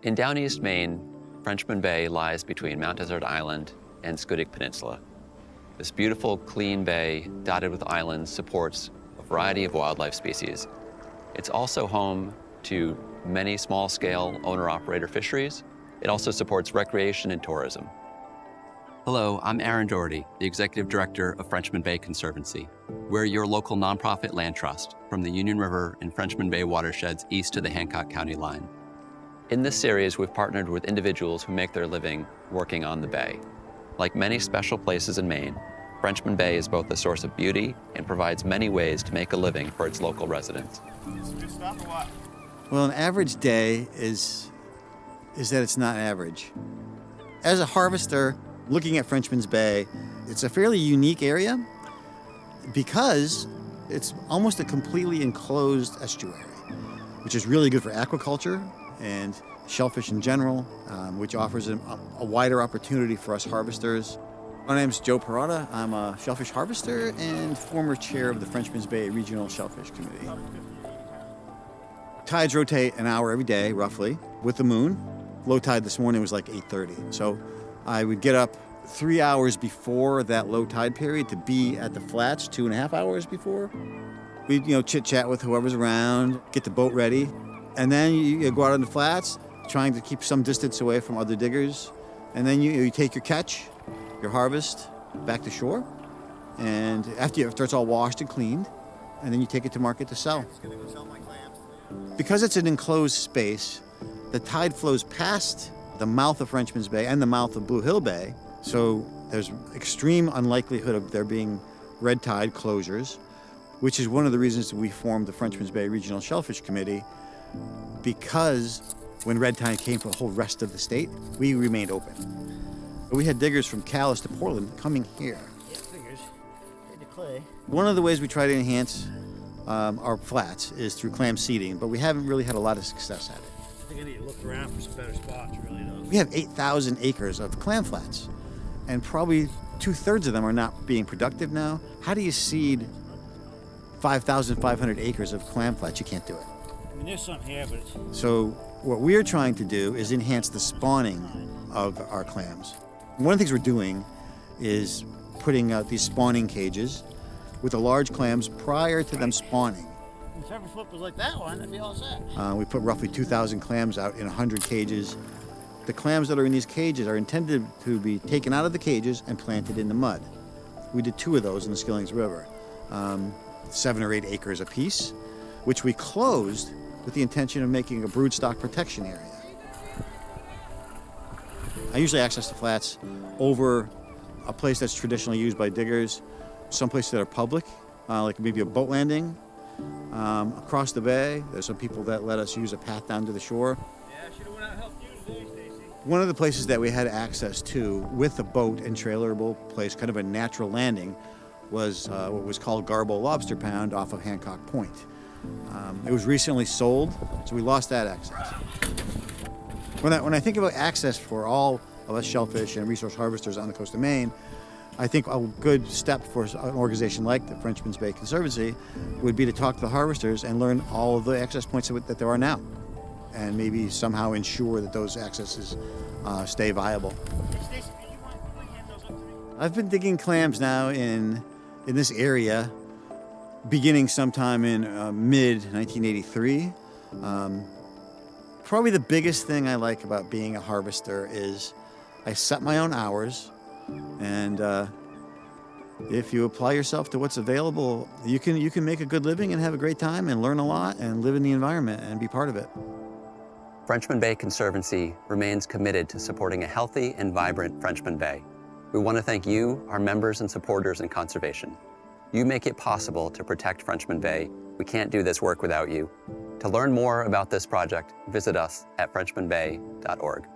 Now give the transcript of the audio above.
In Downeast Maine, Frenchman Bay lies between Mount Desert Island and Schoodic Peninsula. This beautiful, clean bay dotted with islands supports a variety of wildlife species. It's also home to many small-scale owner-operator fisheries. It also supports recreation and tourism. Hello, I'm Aaron Doherty, the Executive Director of Frenchman Bay Conservancy. We're your local nonprofit land trust from the Union River and Frenchman Bay watersheds east of the Hancock County line. In this series, we've partnered with individuals who make their living working on the bay. Like many special places in Maine, Frenchman Bay is both a source of beauty and provides many ways to make a living for its local residents. Well, an average day is that it's not average. As a harvester, looking at Frenchman's Bay, it's a fairly unique area because it's almost a completely enclosed estuary, which is really good for aquaculture and shellfish in general, which offers a wider opportunity for us harvesters. My name's Joe Porada. I'm a shellfish harvester and former chair of the Frenchman's Bay Regional Shellfish Committee. Tides rotate an hour every day, roughly, with the moon. Low tide this morning was like 8:30. So I would get up 3 hours before that low tide period to be at the flats 2.5 hours before. We'd, chit-chat with whoever's around, get the boat ready, and then you go out on the flats, trying to keep some distance away from other diggers. And then you take your catch, your harvest, back to shore. And after it's all washed and cleaned, and then you take it to market to sell. Because it's an enclosed space, the tide flows past the mouth of Frenchman's Bay and the mouth of Blue Hill Bay, so there's extreme unlikelihood of there being red tide closures, which is one of the reasons that we formed the Frenchman's Bay Regional Shellfish Committee, because when red tide came for the whole rest of the state, we remained open. We had diggers from Calais to Portland coming here. Yeah, figures. Hit the clay. One of the ways we try to enhance our flats is through clam seeding, but we haven't really had a lot of success at it. I think I need to look around for some better spots, really, though. We have 8,000 acres of clam flats, and probably 2/3 of them are not being productive now. How do you seed 5,500 acres of clam flats? You can't do it. I mean, there's some here, but it's... So what we're trying to do is enhance the spawning of our clams. One of the things we're doing is putting out these spawning cages with the large clams prior to them spawning. If every flip was like that one, that'd be all set. We put roughly 2,000 clams out in 100 cages. The clams that are in these cages are intended to be taken out of the cages and planted in the mud. We did 2 of those in the Skillings River, 7 or 8 acres apiece, which we closed with the intention of making a broodstock protection area. I usually access the flats over a place that's traditionally used by diggers, some places that are public, like maybe a boat landing. Across the bay, there's some people that let us use a path down to the shore. Yeah, I should have went out and helped you today, Stacy. One of the places that we had access to with a boat and trailerable place, kind of a natural landing, was what was called Garbo Lobster Pound off of Hancock Point. It was recently sold, so we lost that access. When I think about access for all of us shellfish and resource harvesters on the coast of Maine, I think a good step for an organization like the Frenchman's Bay Conservancy would be to talk to the harvesters and learn all of the access points that there are now, and maybe somehow ensure that those accesses stay viable. Hey, Stacy, could you hand those up to me? I've been digging clams now in this area beginning sometime in mid-1983. Probably the biggest thing I like about being a harvester is I set my own hours, and if you apply yourself to what's available, you can make a good living and have a great time and learn a lot and live in the environment and be part of it. Frenchman Bay Conservancy remains committed to supporting a healthy and vibrant Frenchman Bay. We want to thank you, our members and supporters in conservation. You make it possible to protect Frenchman Bay. We can't do this work without you. To learn more about this project, visit us at frenchmanbay.org.